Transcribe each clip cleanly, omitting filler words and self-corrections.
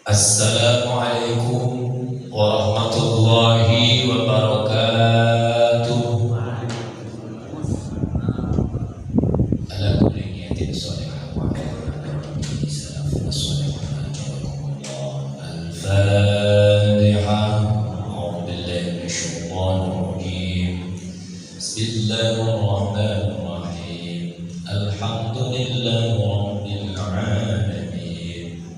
Assalamualaikum warahmatullahi wabarakatuh. Ala kulli niyatin shalihah wa ala kulli salafin shalihah. Al-Fatihah. A'udzu billahi minasyaitonir rajim. Bismillahirrahmanirrahim. Alhamdulillahi rabbil alamin.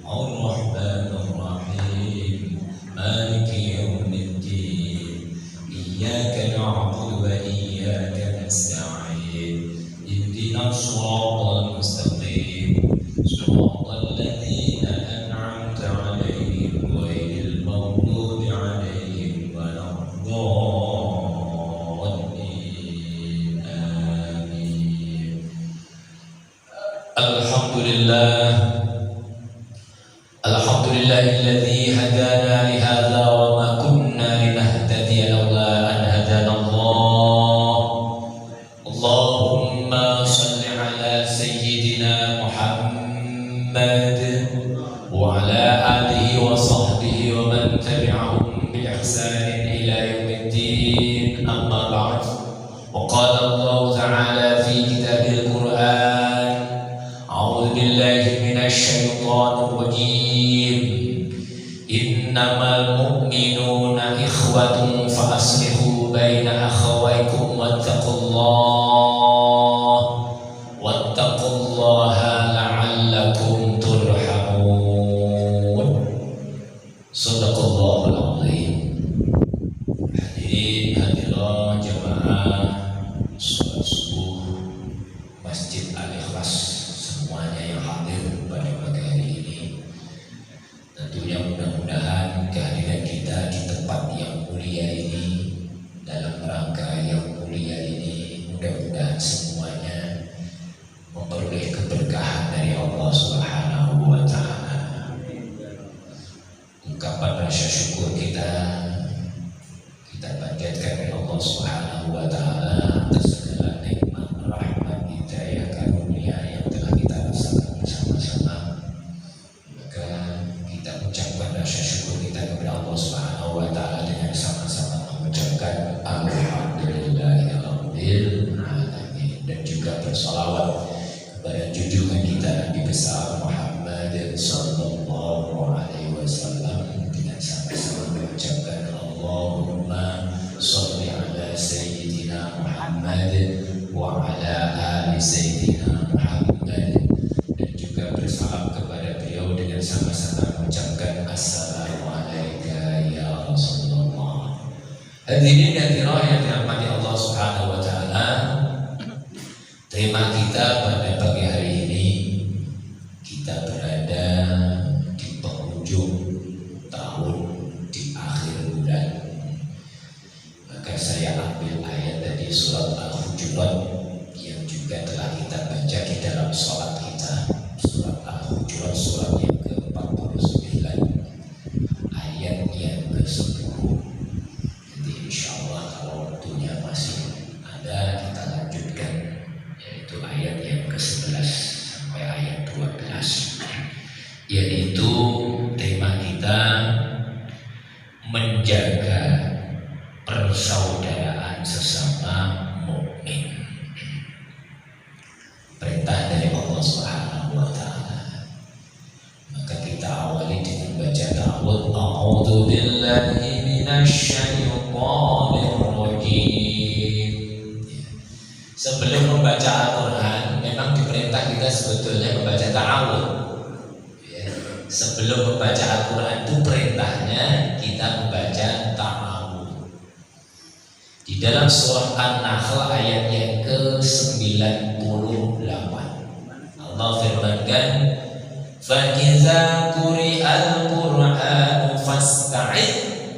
Ar-Rahmanir Rahim. Maliki yaumiddin. Iyyaka na'budu wa iyyaka nasta'in. Ihdinas siratal mustaqim. Siratal ladzina an'amta 'alaihim ghairil maghdubi 'alaihim waladdallin. Amin. Alhamdulillah. Alhamdulillahilladzi hadana li hadza wa ma kunna linahtadiya laula an hadana Allah. Allahumma shalli ala sayyidina Muhammad wa ala alihi wa sahbihi wa man tabi'ahum bi ihsanin ila yaumiddin. Amma ba'd. Wa qala Allah ta'ala fi kitabil Qur'an. A'udzu billahi minasy syaithanir rajim. Innamal mu'minuna ikhwatun fa aslihu baina akhawaykum wattaqullaha la'allakum turhamun. Shadaqallahul azim. Hadirin hadirat jamaah salat subuh Masjid Al-Ikhlas semuanya yang hadir pada pagi hari ini. Tentunya mudah-mudahan kehadiran kita di tempat yang mulia ini, dalam rangka yang mulia ini, mudah-mudahan semuanya memperoleh keberkahan dari Allah Subhanahu wa Ta'ala. Ungkapan rasa syukur kita panjatkan kepada Allah Subhanahu wa Ta'ala atas segala nikmat, rahmat, hidayah, karunia yang telah kita rasakan bersama-sama. Maka kita ucapkan rasa syukur kita kepada Allah Subhanahu wa Ta'ala dengan sama-sama mengucapkan alhamdulillahirabbil alamin, dan juga bersalawat kepada junjungan kita Nabi besar Muhammad sallallahu alaihi wasallam dengan sama-sama mengucapkan Allahumma shalli ala sayyidina Muhammad wa ala ali sayyidina Muhammad, dan juga bersalam kepada beliau dengan sama-sama mengucapkan assalamualaikum ya Rasulullah. Hadirin hadirat yang dirahmati Allah Subhanahu wa Ta'ala, tema kita pada pagi hari ini, kita berada di penghujung tahun, di akhir bulan. Maka saya ambil ayat dari surat Al-Hujurat yang juga telah kita baca di dalam sholat kita. Surat Al-Hujurat, surat yang ke-49, ayat yang ke-10. Jadi insya Allah kalau waktunya masih ada, kita lanjutkan, yaitu ayat yang ke-11 sampai ayat 12, yaitu tema kita menjaga persaudaraan sesama mukmin. Perintah dari Allah Subhanahu wa Ta'ala. Maka kita awali dengan baca ta'awudz. A'udzu billahi minasy syaithanir rajim. Sebelum membaca Al-Quran, memang diperintah kita sebetulnya membaca ta'awudz. Sebelum membaca Al-Quran itu perintahnya kita membaca ta'awudz. Di dalam surah An-Nahl ayat yang ke-98, Allah firmankan, فَإِذَا قُرِئَ الْقُرْآنُ فَاسْتَعِذْ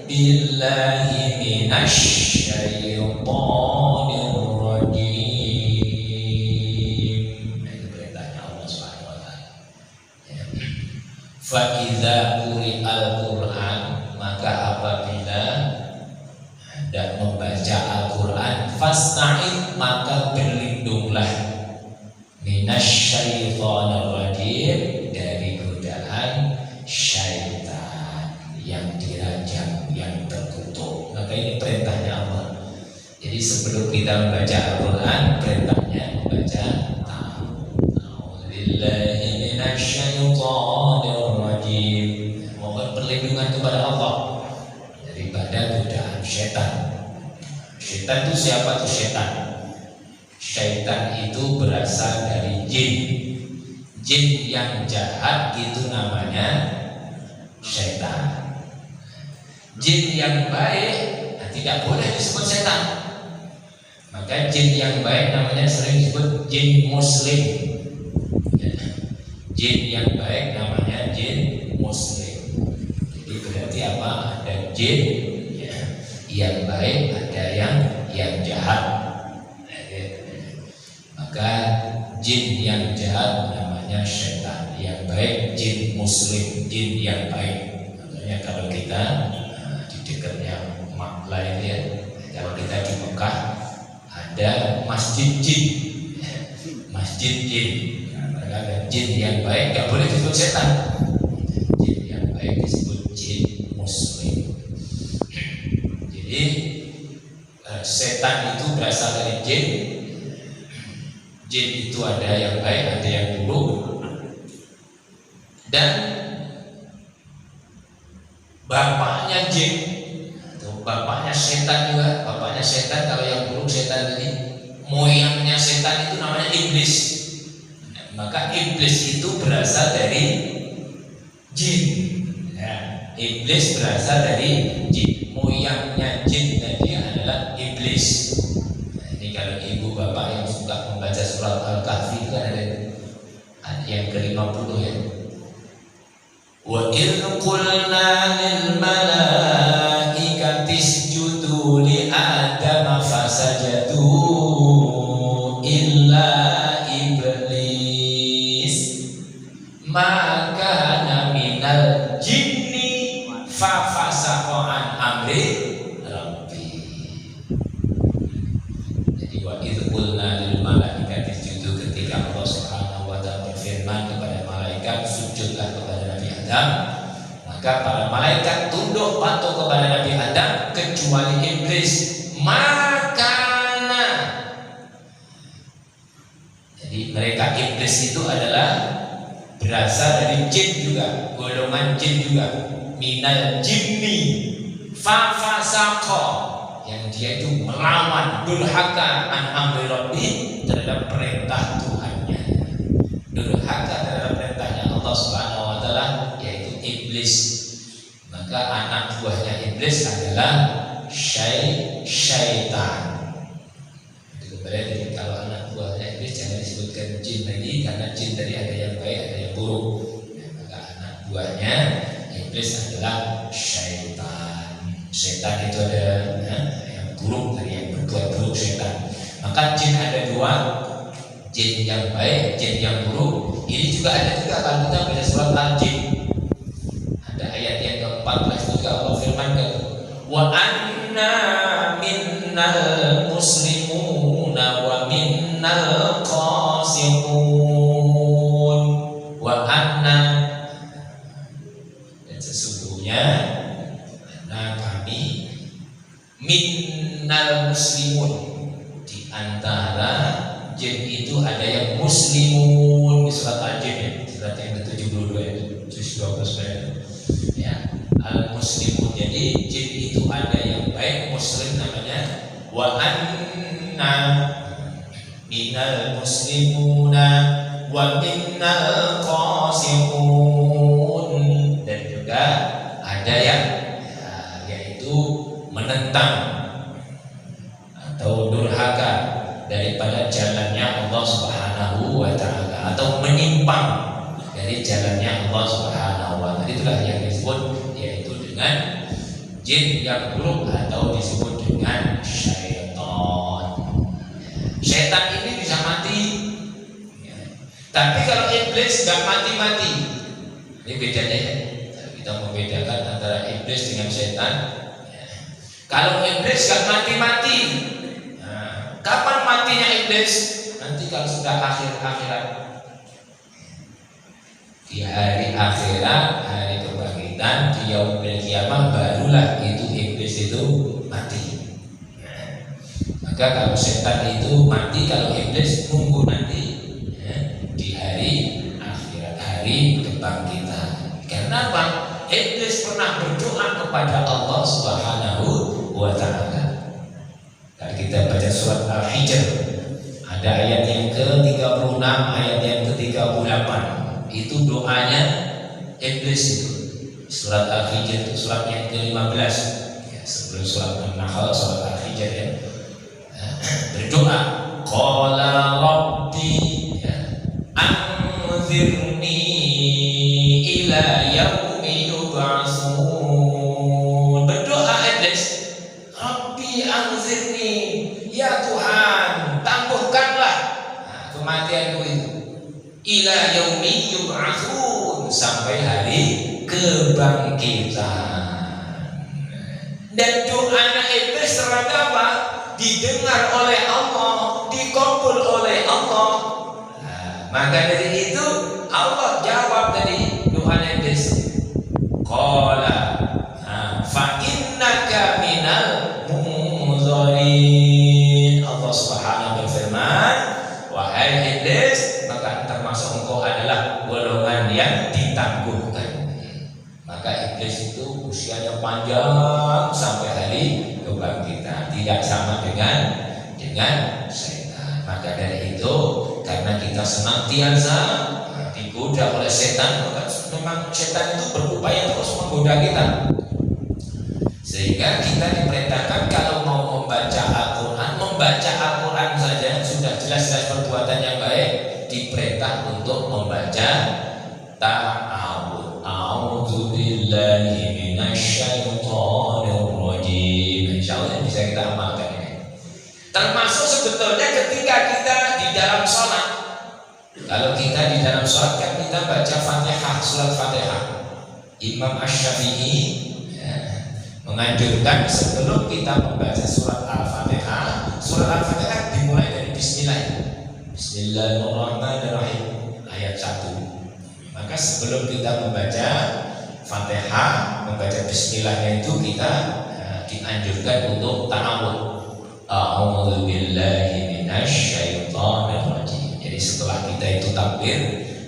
بِاللَّهِ مِنَ الشَّيْطَانِ الرَّجِيمِ. Itu perintahnya Allah Subhanahu wa Ta'ala. فَإِذَا قُرِئَ الْقُرْآنُ, maka apabila hendak membaca Al-Quran, fasta'id, maka berlindunglah minasyaitonir rajim, dari godaan syaitan. Maka ini perintahnya Allah. Jadi sebelum kita membaca Al-Quran, perintahnya membaca A'udzubillahi minasyaitonirrajim. Mohon perlindungan kepada Allah daripada godaan setan. Setan itu siapa tuh setan? Setan itu berasal dari jin. Jin yang jahat itu namanya setan. Jin yang baik tidak boleh disebut setan. Maka jin yang baik namanya sering disebut jin muslim. Jin yang baik namanya jin muslim. Jadi berarti apa? Ada jin yang baik, ada yang jahat. Maka jin yang jahat namanya setan, yang baik jin muslim, jin yang baik. Makanya kalau kita di dekatnya Maklai ya, kalau kita di Mekah ada masjid jin, masjid jin. Mereka ada jin yang baik, nggak boleh disebut setan. Jin yang baik disebut jin muslim. Jadi setan itu berasal dari jin. Jin itu ada yang baik, ada yang buruk. Dan bapaknya jin, atau bapaknya setan juga. Bapaknya setan, kalau yang buruk setan ini, moyangnya setan itu namanya iblis. Maka iblis itu berasal dari jin. Iblis berasal dari jin. Moyangnya jin tadi adalah iblis. Kalau ibu bapak yang suka membaca surat Al-Kahfi itu kan ada yang ke-50 ya. Wa idh qulna lil malaikati isjudu li Adam fasajadu illa iblis maka minal jinni fa fasaqa an amri rabbi. Ketika Allah Subhanahu wa ta'ala berfirman kepada malaikat, sujudlah kepada Nabi Adam, maka para malaikat tunduk patuh kepada Nabi Adam kecuali iblis. Makana, jadi mereka iblis itu adalah berasal dari jin juga, golongan jin juga, minal jinni fa fasaqa, yang dia itu melawan, durhaka an amri rabbi, terhadap perintah Tuhannya, durhaka terhadap perintahnya Allah Subhanahu wa ta'ala, yaitu iblis. Maka anak buahnya iblis adalah syaitan. Jadi kalau anak buahnya iblis jangan disebutkan jin lagi, karena jin tadi ada yang baik, ada yang buruk. Maka anak buahnya iblis adalah syaitan. Setan itu ada yang buruk, dari yang berbuat buruk setan. Maka jin ada dua, jin yang baik, jin yang buruk. Ini juga ada juga kalau kita baca surat Al-Jin. Ada ayat yang ke-14 juga Allah firmankan, wa anna minnal muslimuna wa minnal qasitun. Wa anna, dan sesungguhnya kami minnal muslimun, di antara jin itu ada yang muslimun. Di surat Al-Jin ya, surat yang ke-72 itu, juz 12 ya, al-muslimun. Jadi jin itu ada yang baik, muslim namanya. Wa anna minal muslimuna wa minnal qasitun, dan juga ada yang menentang atau durhaka daripada jalannya Allah Subhanahu wa ta'ala, atau menyimpang dari jalannya Allah Subhanahu wa ta'ala. Itulah yang disebut, yaitu dengan jin yang buruk, atau disebut dengan syaitan. Syaitan ini bisa mati, tapi kalau iblis gak mati-mati. Ini bedanya ya, kita membedakan antara iblis dengan syaitan. Kalau iblis gak mati-mati, kapan matinya iblis? Nanti kalau sudah akhir-akhirat, di hari akhirat, hari kebangkitan, di yaumil kiamah, barulah itu iblis itu mati. Maka kalau setan itu mati, kalau iblis nunggu nanti di hari akhirat, hari kebangkitan. Karena apa? Iblis pernah berdoa kepada Allah Subhanahu wa Ta'ala. Kalau kita baca surat Al-Hijr, ada ayat yang ke-36, ayat yang ke-38. Itu doanya iblis itu. Surat Al-Hijr itu surat yang ke-15. Ya, sebelum surat An-Nahl, surat Al-Hijr ya. Berdoa, qala rabbi anzirni ila yaumi yub'atsun. Berdoa iblis, rabbi anzirni, ya Tuhan tangguhkanlah kematianku itu, ila yaumi yub'atsun, sampai hari kebangkitan. Dan doanya iblis ternyata apa? Didengar oleh Allah, dikabul oleh Allah. Maka dari itu Allah jawab tadi doa iblis. Qala fa innaka minal munzirin. Allah Subhanahu berfirman, wahai iblis, maka termasuk engkau adalah golongan yang ditangguhkan. Maka iblis itu usianya panjang sampai hari kebangkitan, tidak sama dengan setan. Maka dari itu, karena kita senantiasa digoda oleh setan, maka memang setan itu berupaya terus menggoda kita. Sehingga kita diperintahkan kalau mau membaca Al-Quran saja sudah jelas-jelas perbuatan yang baik, diperintah untuk membaca ta'awudz. A'udzu billahi minasyaitonir rajim. Insyaallah bisa kita amalkan ini. Termasuk sebetulnya ketika kita di dalam sholat. Kalau kita di dalam sholat kan kita baca Fatihah, surat Fatihah. Imam Asy-Syafi'i menganjurkan sebelum kita membaca surat Al-Fatihah, dimulai dari Bismillah. Bismillahirrahmanirrahim, ayat 1. Maka sebelum kita membaca Fatihah, membaca Bismillahnya itu kita dianjurkan untuk ta'awudz. A'udzu billahi minasyaitonir rajim. Jadi setelah kita itu takbir,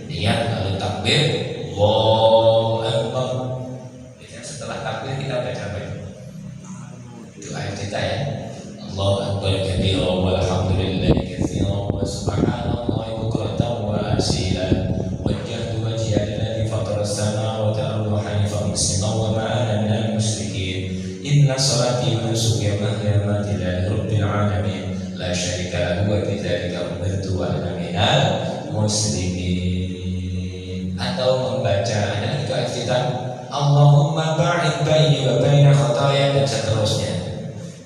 niat lalu takbir, Allahu Akbar. Setelah takbir kita baca apa? Doa kita ya. Allahu Akbar kabira walhamdulillahi katsiran wa subhanallahi bukratan wa asila. Wajjahtu wajhiya lilladzi fatara as-samawati wal arda hanifan musliman wa ma ana minal musyrikeen. Inna salati wa nusuki wa mahyaya wa mamati lillahi rabbil alamin la syarika lahu wa bidzalika umirtu wa ana minal muslimin. Atau membaca ada doa iftitah, Allahumma ba'id baini wa baina khataaya, dan seterusnya.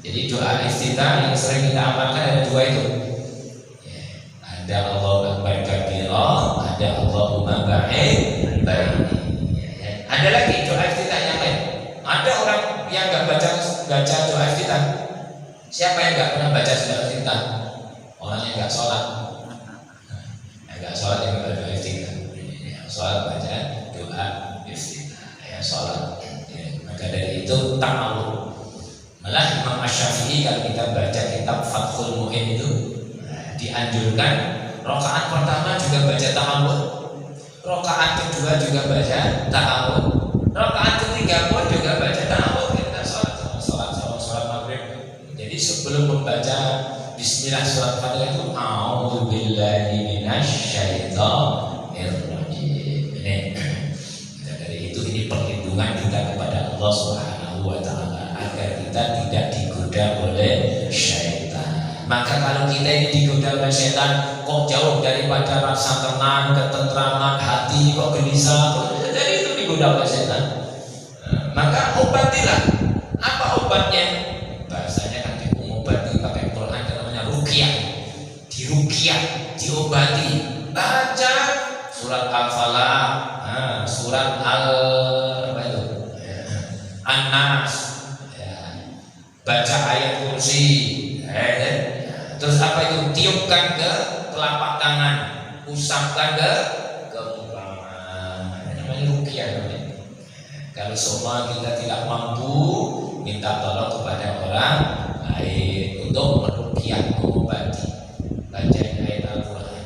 Jadi doa iftitah yang sering kita amalkan ada dua itu. Ada Allahu Akbar kabira, ada Allahumma ba'id baini. Ada lagi doa iftitah yang lain. Ada orang yang enggak baca doa iftitah. Siapa yang enggak pernah baca doa iftitah? Orang yang enggak sholat. Enggak sholat yang enggak baca doa iftitah. Sholat baca doa iftitah. Ya sholat. Maka dari itu ta'awudz. Malah Imam Asy-Syafi'i kalau kita baca kitab Fathul Mu'in itu dianjurkan rakaat pertama juga baca ta'awudz, rakaat kedua juga baca ta'awudz, rakaat ketiga pun juga baca ta'awudz. Kita sholat maghrib. Jadi sebelum membaca Bismillah surat Fatihah itu a'udzu billahi minasyaitonir rajim. Ini dari itu ini perlindungan kita kepada Allah Subhanahu wa Ta'ala agar kita tidak digoda oleh syaitan. Maka kalau kita ini digoda oleh syaitan, kok jauh daripada rasa tenang, ketentraman hati, kok gelisah, jadi itu digoda oleh syaitan. Maka obatilah. Apa obatnya? Bahasanya kan diobati pakai Quran, namanya ruqyah. Diruqyah, diobati. Baca surat Al-Falaq, surat An-Nas, baca ayat kursi, terus apa itu, tiupkan ke telapak tangan, usapkan ke muka, namanya ruqyah. Kalau semua kita tidak mampu, minta tolong kepada orang lain untuk meruqyah, mengobati, baca ayat Al-Quran,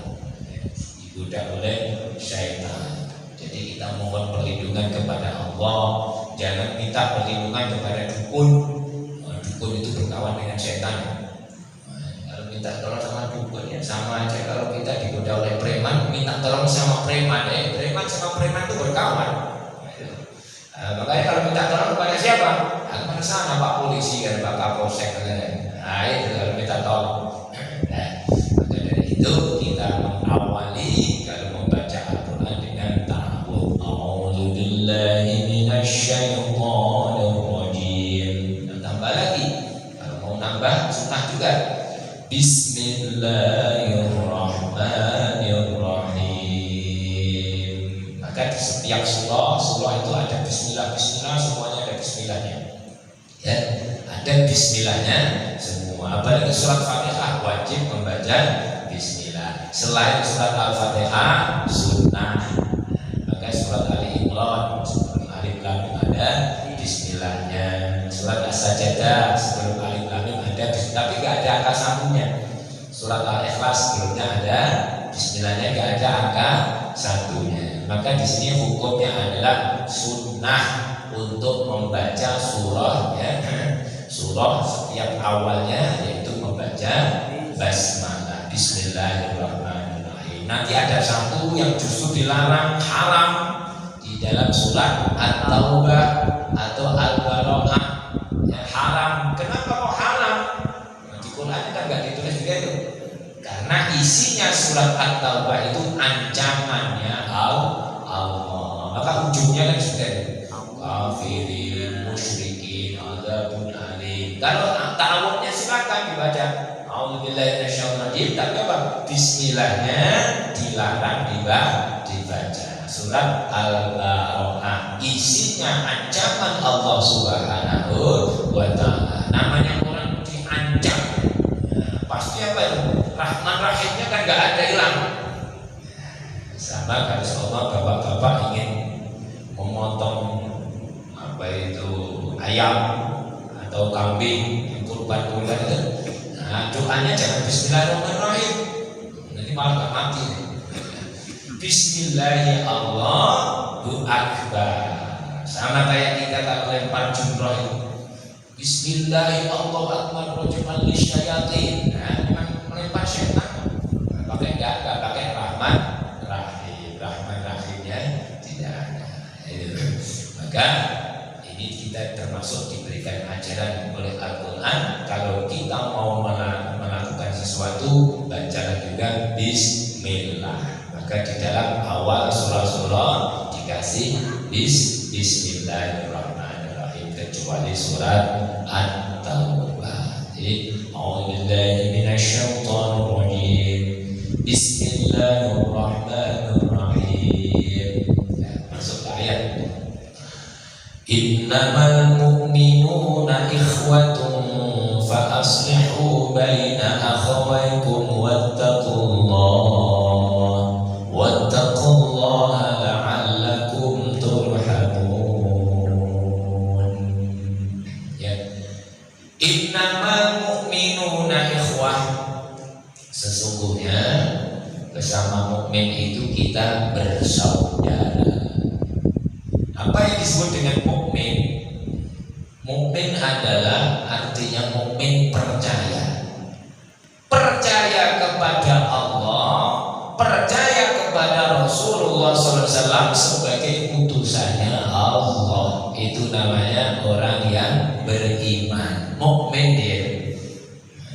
digoda oleh syaitan. Jadi kita mohon perlindungan kepada Allah, jangan minta perlindungan kepada dukun. Dukun itu berkawan dengan syaitan. Kalau minta tolong sama dukun ya sama aja kalau kita digoda oleh preman, minta tolong sama preman. Preman sama preman itu berkawan. Makanya kalau minta tolong kepada siapa? Kepada sana Pak Polisi kan, Pak Kapolsek kan. Nah itu kalau minta tolong. Maka dari itu kita mengawali kalau membaca Al-Quran dengan ta'awudz. A'udzubillahi minasyaitonir rajim. Dan tambah lagi, kalau mau nambah sunnah juga. Bismillahirrahmanirrahim. Maka di setiap surah itu ada bismillah, semuanya ada bismillahnya. Ya, ada bismillahnya semua. Apalagi surat Fatihah wajib membaca bismillah. Selain surat Al-Fatihah sunnah. Maka surat Ali Imran sebelum Alif Lam Mim ada bismillahnya. Surat As-Sajdah sebelum Alif Lam Mim ada bismillah, tapi nggak ada angka sambungnya. Surat Al-Ikhlas sebelumnya ada bismillahnya, nggak ada angka satunya. Maka di sini hukumnya adalah sunnah untuk membaca surah ya. Surah setiap awalnya yaitu membaca basmalah, bismillahirrahmanirrahim. Nanti ada satu yang justru dilarang, haram di dalam surat At-Taubah atau Al-Baqarah. Ya, haram. Kenapa kok haram? Di Quran kan nggak ditulis juga itu. Karena isinya surat At-Taubah itu ancamannya Allah. Maka ujungnya kan sudah kafirin, musyrikin, adzabun alim. Kalau ta'awudnya silakan dibaca. A'udzubillahi minasyaitonir rajim. Tapi apa? Bismillahnya dilarang dibaca. Surat Al-Baqarah isinya ancaman Allah Subhanahu wa ta'ala. Namanya orang diancam. Pasti apa itu? Rahman Rahimnya kan nggak ada hilang. Sama kalau Allah bapak-bapak ingin memotong apa itu ayam atau kambing yang kurban itu, nah doanya jangan Bismillahirrahmanirrahim, nanti malah nggak mati. Bismillahirrahmanirrahim, Allahu Akbar. Sama kayak kita kalau lempar jumroh itu, Bismillahirrahmanirrahim, Allahu Akbar, rojuman lisyayatin. Nah, memang melempar setan. Pakai nggak pakai Rahman Rahim, Rahman Rahimnya tidak ada. Maka ini kita termasuk diberikan ajaran oleh Al-Quran. Kalau kita mau melakukan sesuatu, bacalah juga Bismillah. Maka di dalam awal surah-surah dikasih Bismillahirrahmanirrahim, kecuali surat At-Taubah. Jadi a'udzubillahi minasyaitonir rajim. Bismillahirrahmanirrahim. Masuk ke ayat. Innamal mu'minuna ikhwatun fa aslihu baina akhawaykum wattaqullaha la'allakum turhamun. Ya. Innamal mu'minuna ikhwah. Sesungguhnya bersama mukmin itu kita bersaudara. Apa yang disebut dengan mukmin? Mukmin adalah artinya mukmin percaya. Percaya kepada Allah, percaya kepada Rasulullah SAW sebagai utusannya Allah. Itu namanya orang yang beriman, mukmin dia.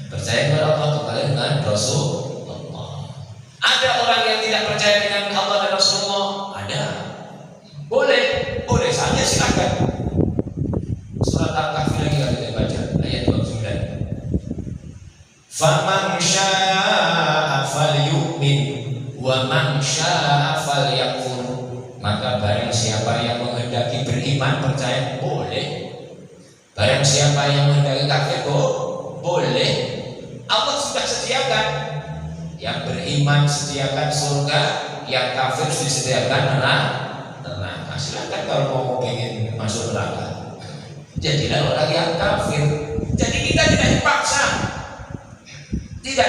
Percaya kepada Allah, kepada dengan Rasulullah. Ada orang yang tidak percaya dengan Allah dan Rasulullah? Ada. Boleh saja, silakan. Surat Al-Kahfi lagi kita baca ayat 29. Faman syaa'a falyu'min wa man syaa'a falyakfur. Maka barang siapa yang menghendaki beriman, percaya, boleh. Barang siapa yang menghendaki kafir, boleh. Allah sudah sediakan. Yang beriman sediakan surga, yang kafir disediakan neraka. Nah, silakan kalau mau pengen masuk neraka. jadilah orang yang kafir. Jadi kita tidak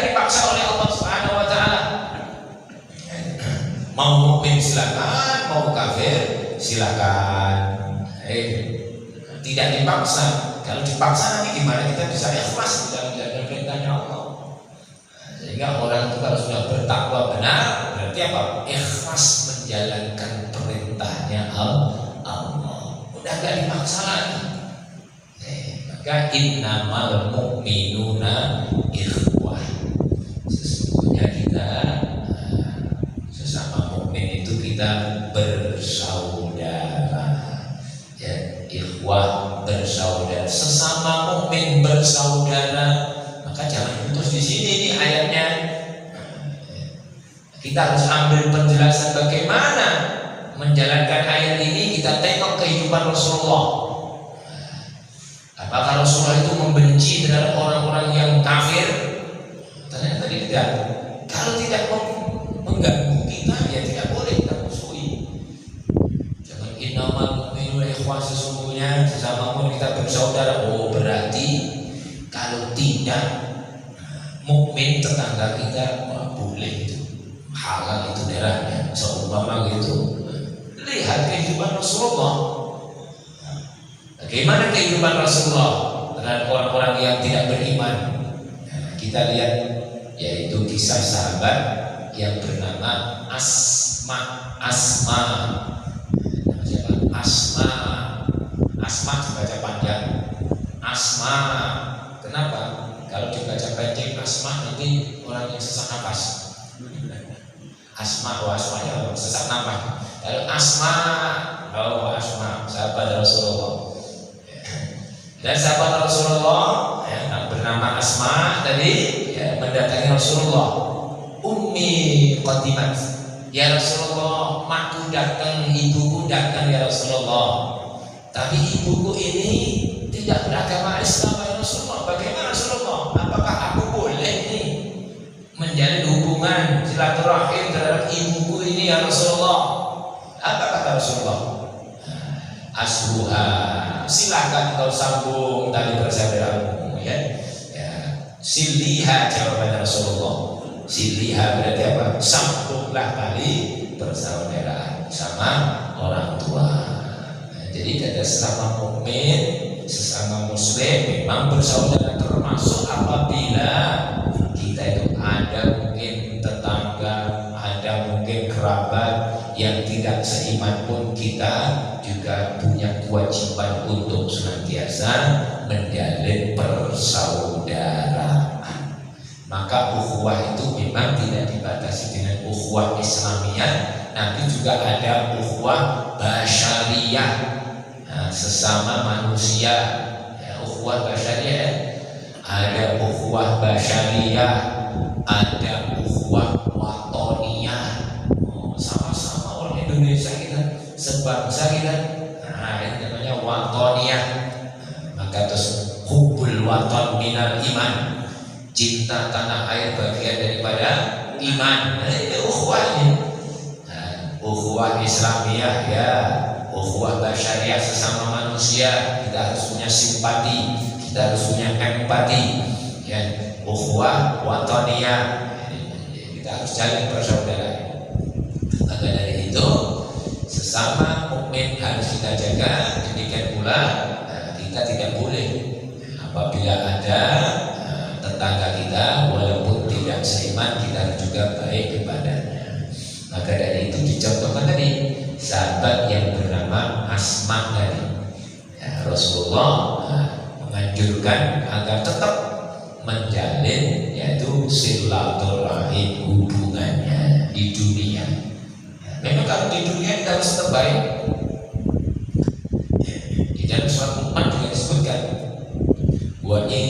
dipaksa oleh Allah Subhanahu wa taala. Mau mukmin silakan, mau kafir silakan. Tidak dipaksa. Kalau dipaksa nanti gimana kita bisa ikhlas dalam menjalankan perintahnya Allah? Sehingga orang itu kalau sudah bertakwa benar, berarti apa? Ikhlas menjalankan perintahnya Allah. Udah gak dipaksa lagi. Maka innamal mu'minuna ikhwah. Sesungguhnya kita sesama mukmin itu kita bersaudara. Ya, ikhwah bersaudara. Sesama mukmin bersaudara. Maka jangan putus di sini nih ayatnya. Kita harus ambil penjelasan bagaimana menjalankan ayat ini. Kita tengok kehidupan Rasulullah. Apakah Rasulullah itu membenci terhadap orang-orang yang kafir? Ternyata tidak. Kalau tidak mengganggu kita, ya tidak boleh kita musuhi. Jangan innamal mu'minuna ikhwah, sesungguhnya sesama pun kita bersaudara. Oh, berarti kalau tidak mukmin tetangga kita boleh itu, halal itu darahnya, seumpama gitu. Lihat kehidupan Rasulullah. Bagaimana kehidupan Rasulullah terhadap orang-orang yang tidak beriman? Kita lihat yaitu kisah sahabat yang bernama Asma. Nama siapa? Asma dibaca panjang. Asma. Kenapa? Kalau dibaca pendek Asma nanti orang yang sesak nafas. Asmanya sesak nafas. Lalu Asma, sahabat Rasulullah. Dan sahabat Rasulullah yang bernama Asma tadi mendatangi Rasulullah. Ummi qadimat, ya Rasulullah, makku datang, ibuku datang ya Rasulullah. Tapi ibuku ini tidak beragama Islam ya Rasulullah. Bagaimana Rasulullah? Apakah aku boleh nih menjalin hubungan silaturahim terhadap ibuku ini ya Rasulullah? Apa kata Rasulullah? Asbuha, silakan kau sambung tali persaudaraan, ya. Siliha, jawaban Rasulullah. Siliha berarti apa? Sambunglah tali persaudaraan sama orang tua. Jadi ada sesama mukmin, sesama muslim memang bersaudara, termasuk apabila kita itu ada mungkin tetangga, ada mungkin kerabat yang tidak seiman pun kita juga punya kewajiban untuk senantiasa menjalin persaudaraan. Maka ukhuwah itu memang tidak dibatasi dengan ukhuwah Islamiyah, nanti juga ada ukhuwah basyariyah, sesama manusia. Ukhuwah basyariyah, ada ukhuwah basyariyah, ada ukhuwah watoniyah. Sama-sama orang Indonesia kita, sebangsa kita. Ini namanya watoniyah. Maka terus hubbul waton minal iman, cinta tanah air bagian daripada iman. Ini ukhuwah ini. Ukhuwah Islamiyah, ya, ukhuwah basyariah, sesama manusia kita harus punya simpati, kita harus punya empati, ya. Ukhuwah watoniyah, kita harus jalin persaudaraan. Maka dari itu sesama mukmin harus kita jaga. Demikian pula kita tidak boleh apabila ada tetangga kita walaupun tidak seiman, kita harus juga baik kepadanya. Maka dari itu dicontohkan tadi sahabat yang bernama Asma tadi. Rasulullah menganjurkan agar tetap menjalin yaitu silaturahim, hubungannya di dunia. Memang kalau di dunia kita harus tetap baik. Di dalam surat Luqman juga disebutkan, wa in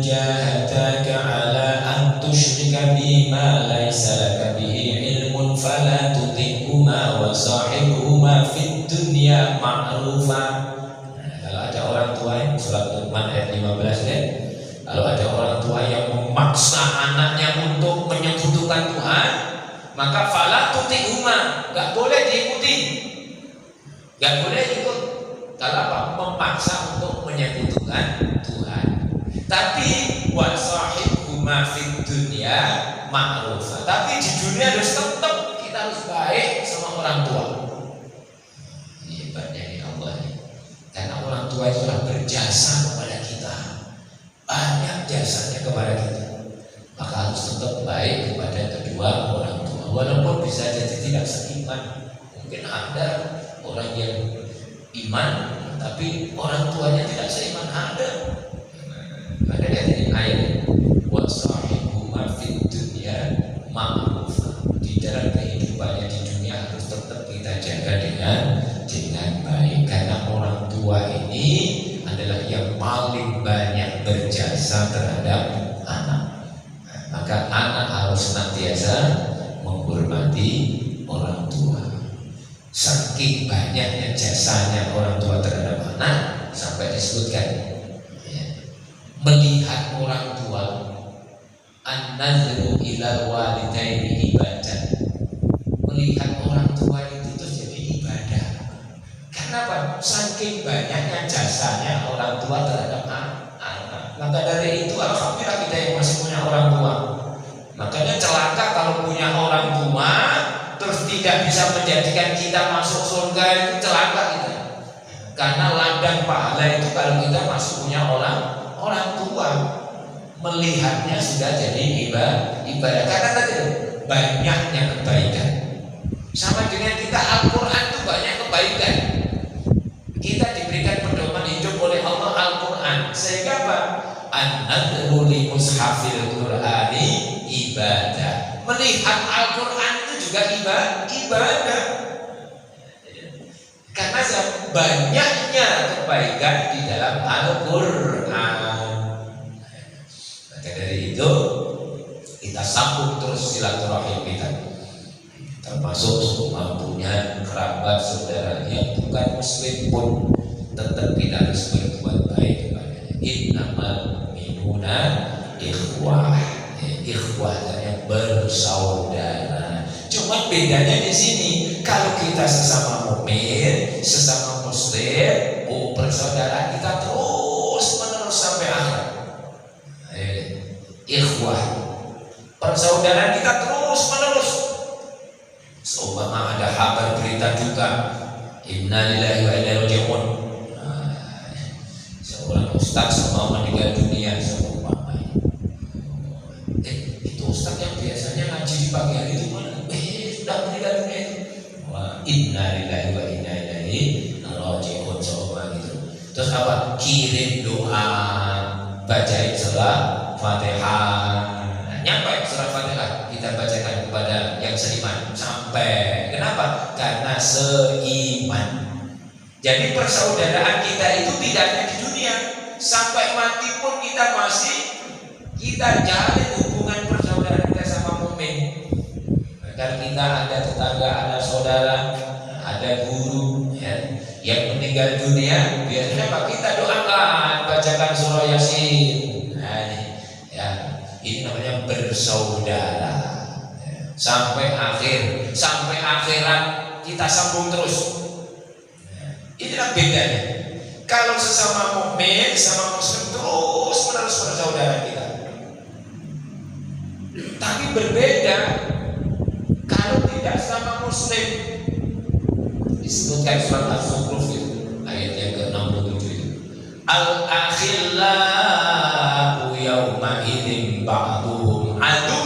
jahadaka ala an tusyrika bima laysa laka bihi ilmun fala tuti'huma wa sahibhuma fid dunya ma'rufa. Kalau ada orang tua, surat Luqman ayat 15 ya. Kalau ada orang tua yang memaksa anaknya untuk menyekutukan Tuhan, maka fala tuti'huma, enggak boleh diikuti. Enggak boleh ikut. Kalau apa? Memaksa untuk menyekutukan Tuhan. Tapi wasahibhuma fid dunya ma'rufa. Tapi di dunia harus tetap kita harus baik sama orang tua. Ini hebatnya ini Allah ini. Karena orang tua itu telah berjasa kepada kita, banyak jasanya kepada kita. Maka harus tetap baik kepada kedua orang tua. Walaupun bisa jadi tidak seiman. Mungkin ada orang yang iman tapi orang tuanya tidak seiman, ada dari ayat wasahibhuma fid dunya ma'rufa. Di dalam kehidupannya di dunia harus tetap kita jaga dengan baik, karena orang tua ini adalah yang paling banyak berjasa terhadap anak. Maka anak harus senantiasa menghormati orang tua. Saking banyaknya jasanya orang tua terhadap anak sampai disebutkan melihat orang tua, an-nazru ilal walidaini ibadah. Melihat orang tua itu terus jadi ibadah. Kenapa? Saking banyaknya jasanya orang tua terhadap anak. Maka dari itu alhamdulillah kita yang masih punya orang tua. Makanya celaka kalau punya orang tua terus tidak bisa menjadikan kita masuk surga, itu celaka kita. Karena ladang pahala itu kalau kita masih punya orang tua, melihatnya sudah jadi ibadah. Karena tadi banyaknya kebaikan. Sama dengan kita Al-Quran itu banyak kebaikan. Kita diberikan pedoman hidup oleh Allah Al-Quran. Sehingga apa? An-nadru li mushafil Qur'ani ibadah. Melihat Al-Quran itu juga ibadah. Karena banyaknya kebaikan di dalam Al-Quran. Maka dari itu kita sambung terus silaturahim kita. Termasuk semampunya kerabat saudara yang bukan muslim pun tetap kita harus berbuat baik kepadanya. Innamal mu'minuna ikhwah. Ikhwah yang bersaudara. Cuma bedanya di sini, kalau kita sesama mukmin, sesama muslim, bersaudara kita terus menerus sampai akhir. Ikhwah, persaudaraan kita terus menerus. Seumpama ada kabar berita duka, innalillahi wa inna ilaihi raji'un. Seorang ustaz mau meninggal dunia, seumpama. Itu ustaz yang biasanya ngaji di pagi hari itu mana? Sudah meninggal dunia. Wah, innalillahi wa inna ilaihi raji'un, seumpama gitu. Terus apa? Kirim doa, bacain surah Fatihah. Nyampe surah Fatihah kita bacakan kepada yang seiman sampai. Kenapa? Karena seiman. Jadi persaudaraan kita itu tidak hanya di dunia, sampai mati pun kita jalin hubungan persaudaraan kita sama mukmin. Karena kita ada tetangga, ada saudara, ada guru yang meninggal dunia, biasanya kita doakan, bacakan surah Yasin. Ini namanya bersaudara. Sampai akhirat kita sambung terus. Inilah bedanya. Kalau sesama mukmin, sama muslim terus menerus bersaudara kita. Tapi berbeda kalau tidak sama muslim. Disebutkan surat Al-Zukhruf ayat yang ke-67 itu. Al-akhillau yawma idzin ba'duhum adu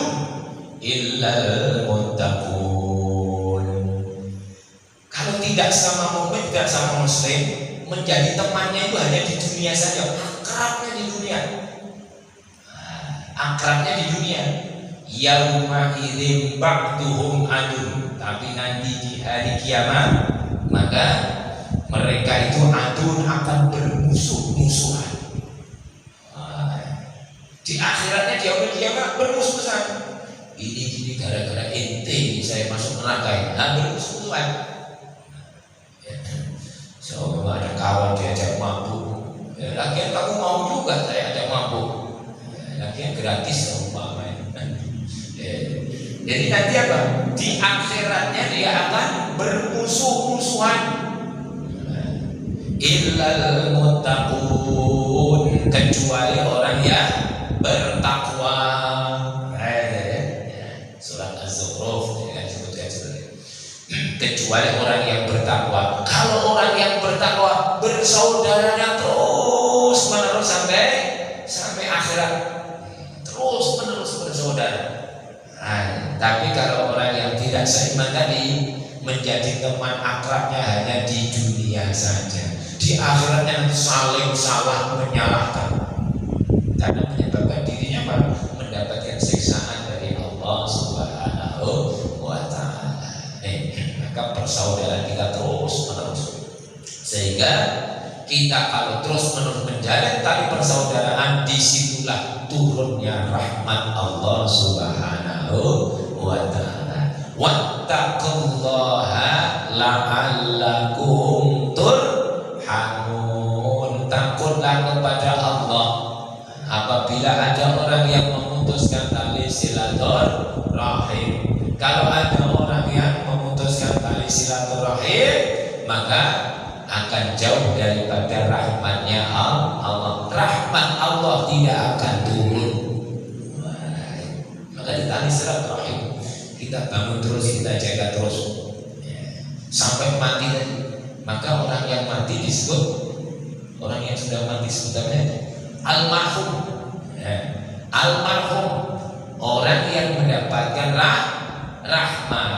illal muttaqun. Kalau tidak sama mukmin, tidak sama muslim, menjadi temannya itu hanya di dunia saja, akrabnya di dunia. Akrabnya di dunia. Yauma idzin ba'duhum adu, tapi nanti di hari kiamat maka mereka itu adun akan bermusuh-musuhan. Di akhiratnya di hari kiamat bermusuh-musuhan. Ini gara-gara ente saya masuk neraka. Bermusuh-musuhan. So ada kawan diajak mabuk. Lagian kamu mau juga saya ajak mabuk. Lagian gratis umpama. Jadi nanti apa? Di akhiratnya dia akan bermusuh-musuhan. illal muttaqun, kecuali orang yang bertakwa. Surat Az-Zukhruf disebutkan seperti itu. Kecuali orang yang bertakwa. Kalau orang yang bertakwa bersaudaranya terus menerus sampai akhirat, terus menerus bersaudara. Tapi kalau orang yang tidak seiman tadi, menjadi teman akrabnya hanya di dunia saja, di akhiratnya saling salah menyalahkan, karena menyebabkan dirinya mendapatkan siksaan dari Allah Subhanahu wa Ta'ala. Maka persaudaraan kita terus menerus, sehingga kita kalau terus menerus menjalin tali persaudaraan, disitulah turunnya rahmat Allah Subhanahu wa Ta'ala. Wattaqullaha la'allakum turhamun. Takutlah kepada Allah apabila ada orang yang memutuskan tali silaturahim. Kalau ada orang yang memutuskan tali silaturahim, maka akan jauh daripada rahmatnya Allah. Rahmat Allah tidak akan turun. Maka di tali silaturahim kita bangun terus, kita jaga terus sampai mati. Maka orang yang mati disebut, orang yang sudah mati sebutannya almarhum. Almarhum, orang yang mendapatkan rahmat.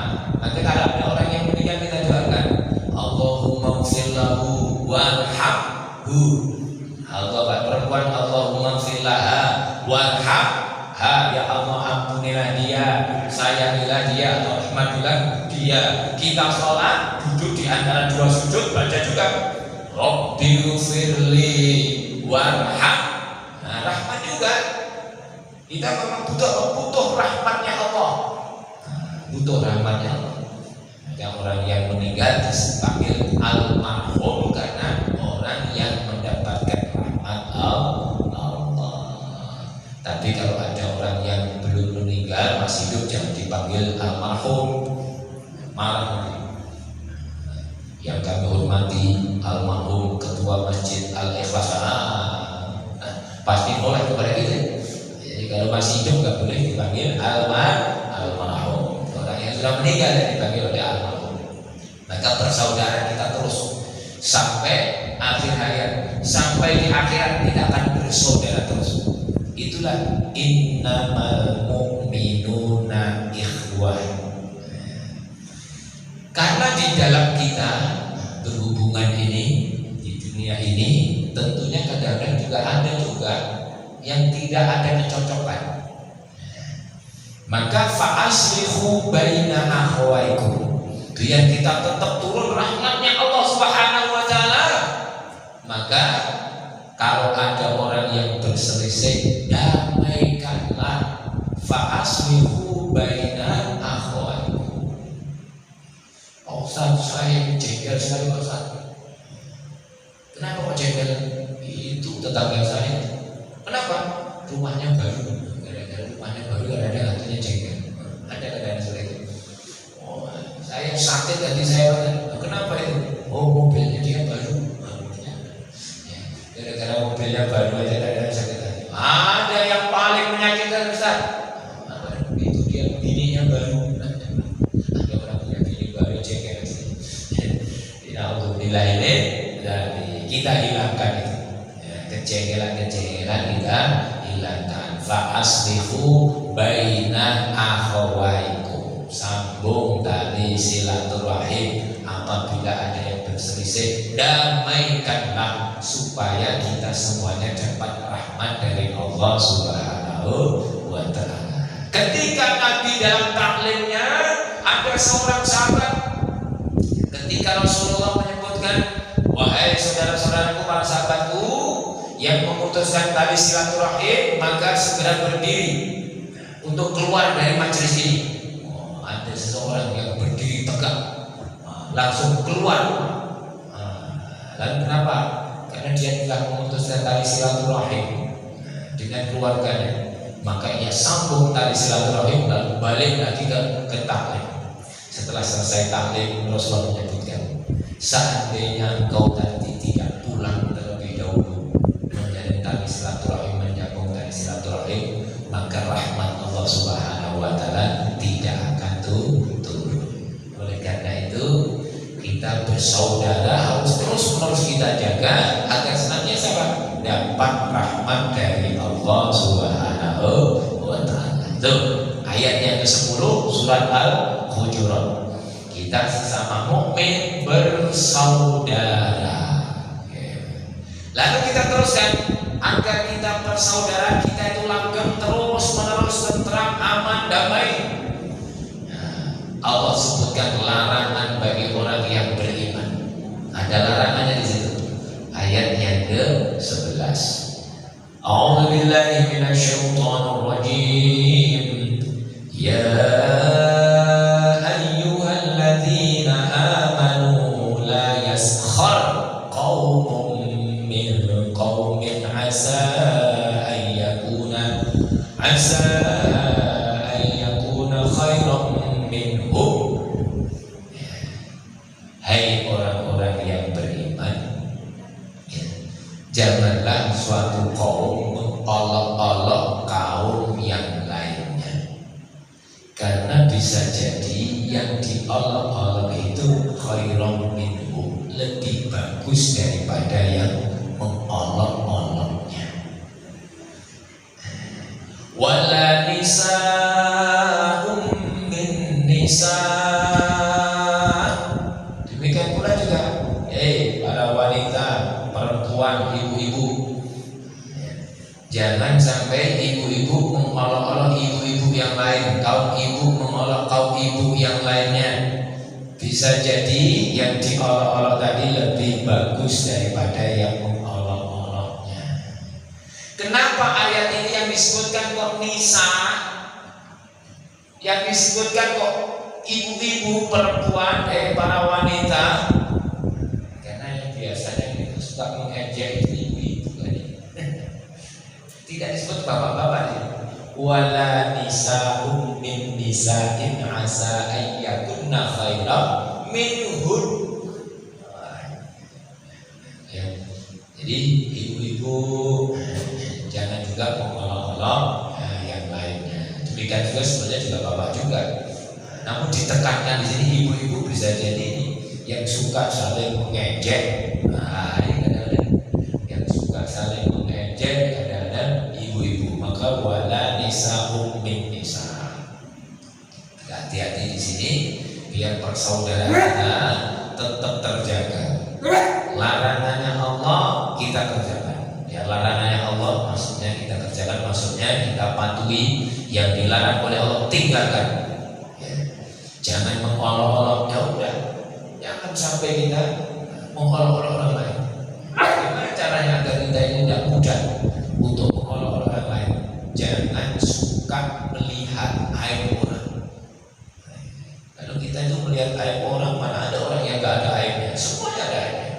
Maka kalau ada orang yang meninggal, kita doakan Allahumma ighfir lahu warhamhu. Allah perempuan, Allahumma ighfir laha warhamha, ya Allah ampunilah dia, sayangilah dia, rahmatilah dia. Kita sholat duduk di antara dua sujud, baca juga Rabbighfirli warham. Rahmat juga. Kita memang butuh rahmatnya Allah, butuh rahmatnya Allah. Yang orang yang meninggal dipanggil almarhum karena orang yang mendapatkan rahmat Allah. Tapi kalau ada orang yang belum meninggal, masih hidup, jangan dipanggil almarhum. Malah yang kami hormati almarhum Ketua Masjid Al-Ikhlas, pasti boleh kepada kita. Jadi kalau masih hidup nggak boleh dipanggil almarhum. Orang yang sudah meninggal dipanggil oleh almarhum. Maka bersaudara kita terus sampai akhir hayat, sampai di akhirat kita akan bersaudara terus. Itulah innamal mu'minuna ikhwah. Karena di dalam kita berhubungan ini di dunia ini, tentunya kadang-kadang juga ada yang tidak ada kecocokan. Maka fa'aslihu baina akhwaikum, biar kita tetap turun rahmatnya Allah Subhanahu wa Ta'ala. Maka kalau ada orang yang berselisih, damaikanlah. Fa'aslihu baina akhwaikum. Ustaz, saya jengkel sekali Ustaz. Kenapa kok jengkel? Itu tetangga saya. Kenapa? Rumahnya baru. Gara-gara rumahnya baru, ada hantunya jengkel. Ada seperti itu. Oh, saya sakit tadi saya. Kenapa itu? Oh, mobilnya dia baru. Gara-gara mobilnya baru aja ada sakit hati. Ada yang paling menyakitkan Ustaz. Itu dia bininya baru. Ada orang punya bini baru jengkel. Alhamdulillah ini dari kita hilangkan itu. Kejengkelan kita hilangkan. Fa'aslihu baina akhawaikum, sambung tali silaturahim. Apabila ada yang berselisih, damaikanlah supaya kita semuanya dapat rahmat dari Allah Subhanahu wa Ta'ala. Ketika Nabi dalam taklimnya, ada seorang sahabat, ketika Rasulullah menyebutkan, wahai saudara-saudaraku, para sahabatku yang memutuskan tali silaturahim, maka segera berdiri untuk keluar dari majelis ini. Ada seseorang yang berdiri tegak, langsung keluar. Lalu kenapa? Karena dia telah memutuskan tali silaturahim dengan keluarganya. Maka ia sambung tali silaturahim lalu balik lagi ke taklim. Setelah selesai taklim, Rasulullah menyebutkan, seandainya engkau nanti tidak bersaudara harus terus-menerus kita jaga agar senantiasa dapat rahmat dari Allah Subhanahu wa Ta'ala. Itu ayat yang ke-10 surat Al-Hujurat. Kita sesama mukmin bersaudara. Lalu kita teruskan agar kita bersaudara kita itu langgeng terus-menerus, tentram, aman, damai. Allah sebutkan larangan bagi orang yang beriman. Ada larangannya di situ. Ayat yang ke-11. A'udzu billahi minasyaitonir rajim. Ya ayyuhalladzina amanu la yaskhar qaumun min qaumin asa an yakuna khairan minhum. Hai orang-orang yang beriman, janganlah suatu kaum mengolok-olok kaum yang lainnya, karena bisa jadi yang diolok-olok itu khairan minhum, lebih bagus daripada yang mengolok-oloknya. Wala nisa'um min nisa'. Demikian pula juga para wanita, perempuan, ibu-ibu, jangan sampai ibu-ibu mengolok-olok ibu-ibu yang lain, kaum ibu mengolok kaum ibu yang lainnya. Bisa jadi yang diolok-olok tadi lebih bagus daripada yang mengolok-oloknya. Kenapa ayat ini yang disebutkan kok nisa, yang disebutkan kok ibu-ibu, perempuan, para wanita? Karena yang biasanya itu suka mengejek ibu-ibu kan. Tidak disebut bapak-bapak ya. Wala nisa'um min nisa'in asa ayyakunna khairan minhun. Ya. Jadi ibu-ibu jangan juga mengolok-olok yang lainnya. Demikian juga sebenarnya juga bapak juga. Namun ditekankan di sini ibu-ibu bisa jadi yang suka saling mengejek. Kadang-kadang yang suka saling mengejek kadang-kadang ibu-ibu. Maka wala nisa'um min nisa'. Hati-hati di sini biar persaudaraan kita tetap terjaga. Larangannya Allah kita kerjakan. Ya, larangannya Allah maksudnya kita kerjakan, maksudnya kita patuhi. Yang dilarang oleh Allah tinggalkan. Jangan mengolok-olok, ya udah. Jangan sampai kita mengolok-olok orang lain. Bagaimana caranya agar kita ini tidak mudah untuk mengolok-olok orang lain? Jangan suka melihat aib orang. Kalau kita itu melihat aib orang, mana ada orang yang gak ada aibnya? Semuanya ada aibnya.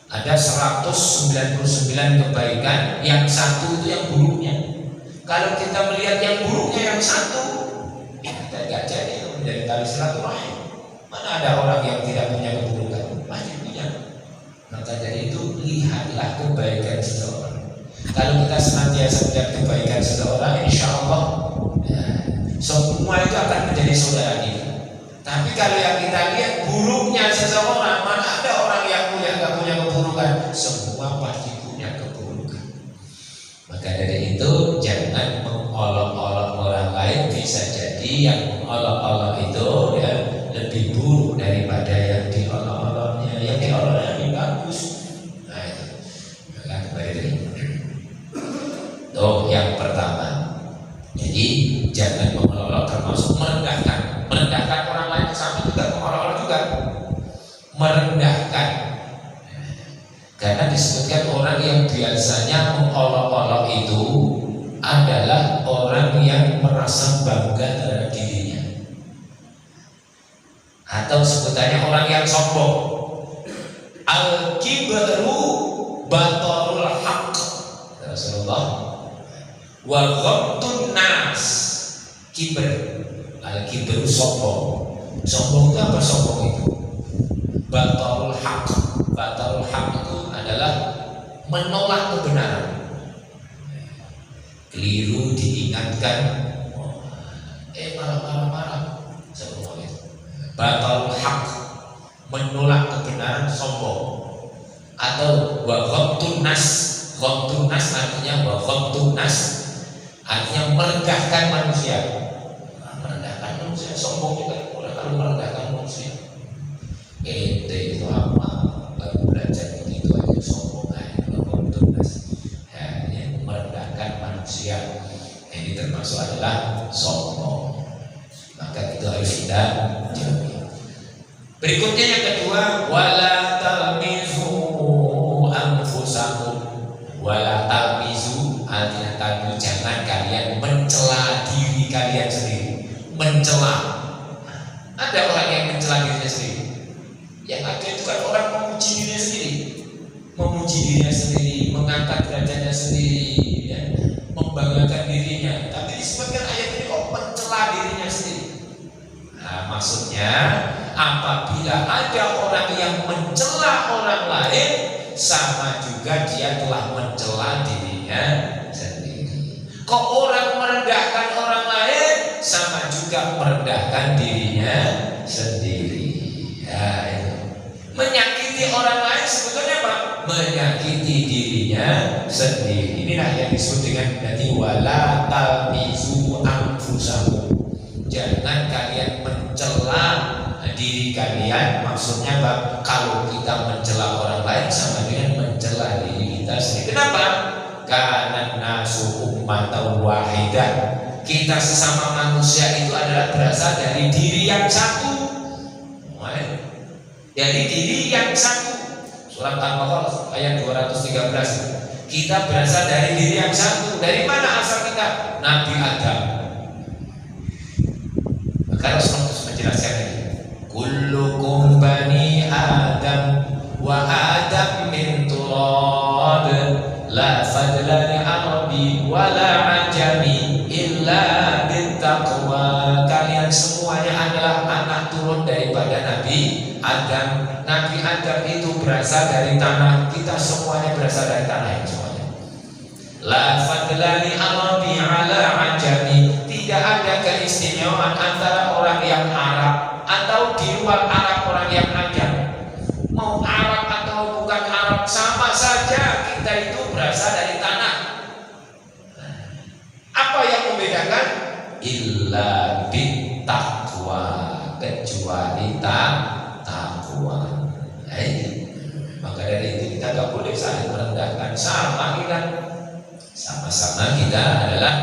Ada 199 kebaikan, yang satu itu yang buruknya. Kalau kita melihat yang buruknya yang satu, kita gak jadi menjadi tali silaturahim. Mana ada orang yang tidak punya keburukan? Pasti punya. Maka dari itu lihatlah kebaikan seseorang. Kalau kita senantiasa melihat kebaikan seseorang, insya Allah semua itu akan menjadi saudara kita. Tapi kalau yang kita lihat buruknya seseorang, mana ada orang yang gak punya keburukan? Semua pasti punya keburukan. Maka dari itu jangan mengolok-olok orang lain. Bisa jadi yang mengolok-olok itu ya lebih buruk daripada yang diolok-oloknya. Yang diolok-oloknya lebih bagus. Nah itu. Maka kembali dari tuh yang pertama. Jadi jangan mengolok-olok, termasuk merendahkan orang lain. Sama juga mengolok-olok juga merendahkan. Karena disebutkan orang yang biasanya mengolok-olok itu adalah orang yang merasa bangga terhadap dirinya, atau sebutannya orang yang sombong. Al-kibru batarul haqq, Rasulullah. Wa ghamtun nas, kibr. Al-kibru sombong. Sombong itu apa sombong itu? Batarul haqq. Batarul haqq itu adalah menolak kebenaran. Keliru diingatkan, marah. Semua itu. batal hak, menolak kebenaran, sombong. Atau wa ghamtun nas, ghamtun nas artinya wa ghamtun nas, artinya merendahkan manusia. Merendahkan manusia, sombong juga orang kalau merendahkan manusia. Ente itu apa? Baru belajar itu aja sombong aja. Ghamtun nas, ya, merendahkan manusia. Ini termasuk adalah sombong. Maka itu harus kita jauhi. Berikutnya yang kedua, wala talmizu anfusakum. Wala talmizu artinya talmizu, jangan kalian mencela diri kalian sendiri. Mencela. Ada orang yang mencela dirinya sendiri. Yang ada itu kan orang memuji dirinya sendiri. Memuji dirinya sendiri, mengangkat derajatnya sendiri, ya, membanggakan dirinya. Tapi disebutkan ayat ini kok mencela dirinya sendiri. Nah, maksudnya apabila ada orang yang mencela orang lain, sama juga dia telah mencela dirinya sendiri. Kok orang merendahkan orang lain, sama juga merendahkan dirinya sendiri. Ya, itu. Menyakiti orang lain sebetulnya apa? Menyakiti dirinya sendiri. Inilah yang disebut dengan tadi wala talmizu anfusakum. Jangan kalian mencela diri kalian. Maksudnya apa? Kalau kita mencela orang lain sama dengan mencela diri kita sendiri. Kenapa? Karena nasu ummatan wahidah. Kita sesama manusia itu adalah berasal dari diri yang satu. Dari diri yang satu. Surat Al-Baqarah ayat 213. Kita berasal dari diri yang satu. Dari mana asal kita? Nabi Adam. Maka Rasulullah menjelaskan ini. Kullukum bani Adam wa Adam min turab, la fadla li arabi wa la ajami illa bittaqwa. Kalian semuanya adalah anak turun daripada Nabi Adam. Nabi Adam itu berasal dari tanah. Kita semuanya berasal dari tanah yang semuanya. La fadla li arabi ala ajami. Tidak ada keistimewaan antara orang yang Arab atau di luar Arab orang yang Ajam. Mau Arab atau bukan Arab sama saja, kita itu berasal dari tanah. Apa yang membedakan? Illa bittaqwa, kecuali takwa. Maka dari itu kita gak boleh saling merendahkan. Sama-sama kita adalah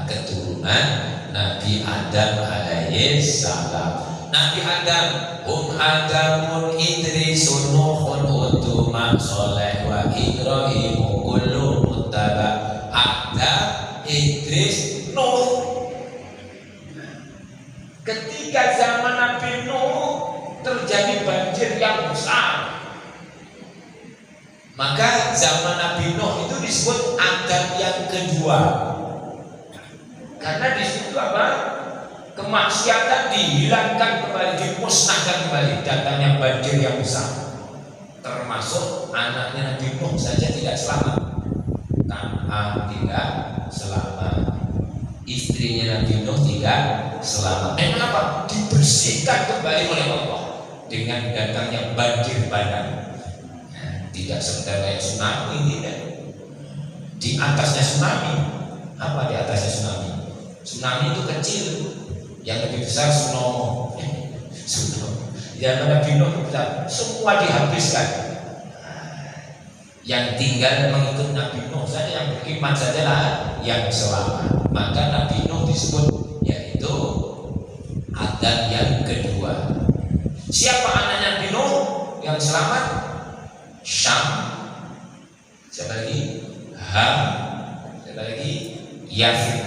keturunan Nabi Adam alaihi salam. Nabi Adam, Adamun Idrisun Nuhun Utuma Soleh wa Ibrahim kullu muttaba. Adam, Idris, Nuh. Ketika zaman Nabi Nuh terjadi banjir yang besar, maka zaman Nabi Nuh itu disebut Adam yang kedua. Karena di situ apa? Kemaksiatan dihilangkan kembali, dimusnahkan kembali. Datangnya banjir yang besar, termasuk anaknya Nabi Nuh saja tidak selamat. Kan'an tidak selamat, istrinya Nabi Nuh tidak selamat. Kenapa? Dibersihkan kembali oleh Allah dengan datangnya banjir bandang. Tidak sekedar kayak tsunami, tidak. Di atasnya tsunami. Apa di atasnya tsunami? Tsunami itu kecil, yang lebih besar tsunami. Yang Nabi Nuh besar, semua dihabiskan. Yang tinggal mengikut Nabi Nuh saja, yang beriman sajalah yang selamat. Maka Nabi Nuh disebut yaitu Adam yang kedua. Siapa anaknya Nabi Nuh yang selamat? Syam. Siapa lagi? Ham. Siapa lagi? Yafid.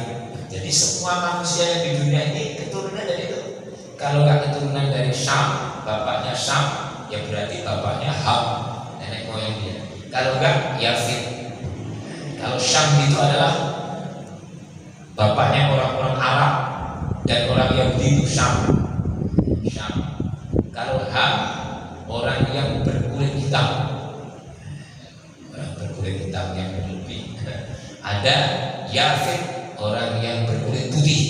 Jadi semua manusia yang di dunia ini keturunan dari itu. Kalau nggak keturunan dari Syam, bapaknya Syam, ya berarti bapaknya Ham, nenek moyang dia. Kalau nggak Yafid. Kalau Syam itu adalah bapaknya orang-orang Arab dan orang Yahudi itu Syam. Syam. Kalau Ham, orang yang berkulit hitam. Orang berkulit hitam yang berlebih. Ada Yafid, orang yang berkulit putih.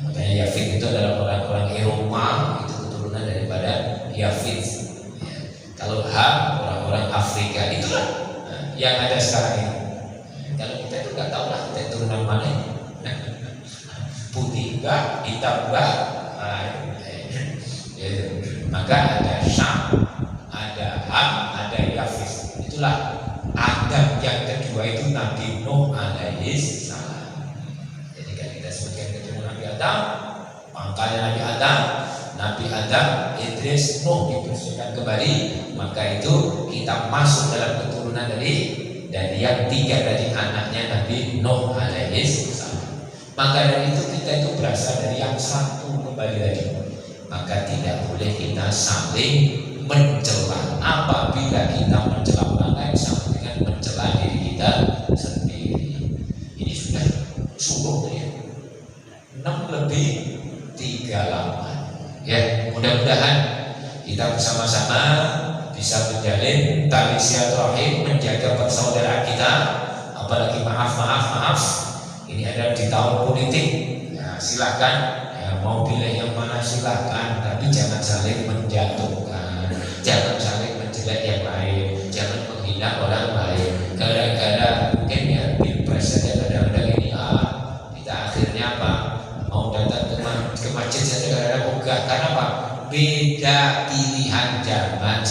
Makanya Yafid itu adalah orang-orang Eropa, itu Yafid. Kalau H orang-orang Afrika itulah yang ada sekarang ini. Kalau kita itu nggak tahu lah kita turunan mana. Putih enggak, hitam enggak. Maka ada Syam, ada Ham, ada Yafid. Itulah Adam yang kedua itu Nabi Nuh alaihi salam. Jadi kan kita sebutkan keturunan Nabi Adam, pangkalnya Nabi Adam, Idris, Nuh dibersihkan kembali, maka itu kita masuk dalam keturunan dari yang tiga dari anaknya Nabi Nuh alaihi salam. Maka dari itu kita itu berasal dari yang satu kembali lagi. Maka tidak boleh kita saling mencela. Apabila kita mencela orang lain sama dengan mencela diri kita sendiri. Ini sudah subuh ya. 6:38. Ya, mudah-mudahan kita bersama-sama bisa menjalin tali silaturahim, menjaga persaudaraan kita. Apalagi maaf. Ini ada di tahun politik. Ya, silakan ya, mau pilih yang mana silakan, tapi jangan saling menjatuhkan, jangan saling menjelek yang lain, jangan menghina orang lain. Gara-gara mungkin ya pilpres saja kadang-kadang ini kita akhirnya apa? Mau datang ke masjid saja kadang-kadang enggak. Karena apa? Beda pilihan, jangan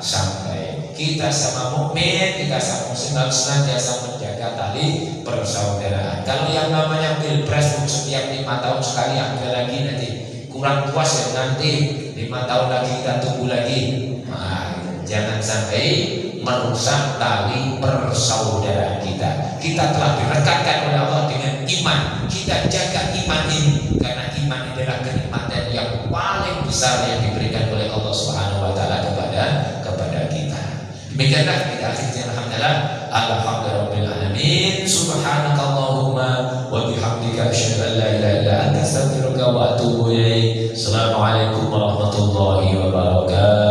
sampai. Kita sama mukmin, kita sama muslim harus senantiasa menjaga tali persaudaraan. Kalau yang namanya pilpres setiap 5 tahun sekali ada lagi, nanti kurang puas ya, nanti 5 tahun lagi kita tunggu lagi. Jangan sampai merusak tali persaudaraan kita. Kita telah direkatkan oleh Allah dengan iman. Kita jaga iman ini, karena iman adalah kenikmatan yang paling besar yang diberikan oleh Allah Subhanahu wa taala kepada kita. Demikianlah kita akhirnya alhamdulillahirabbil alamin. Subhanakallahumma wa bihamdika asyhadu an la ilaha illa anta astaghfiruka wa atubu ilaik. Assalamualaikum warahmatullahi wabarakatuh.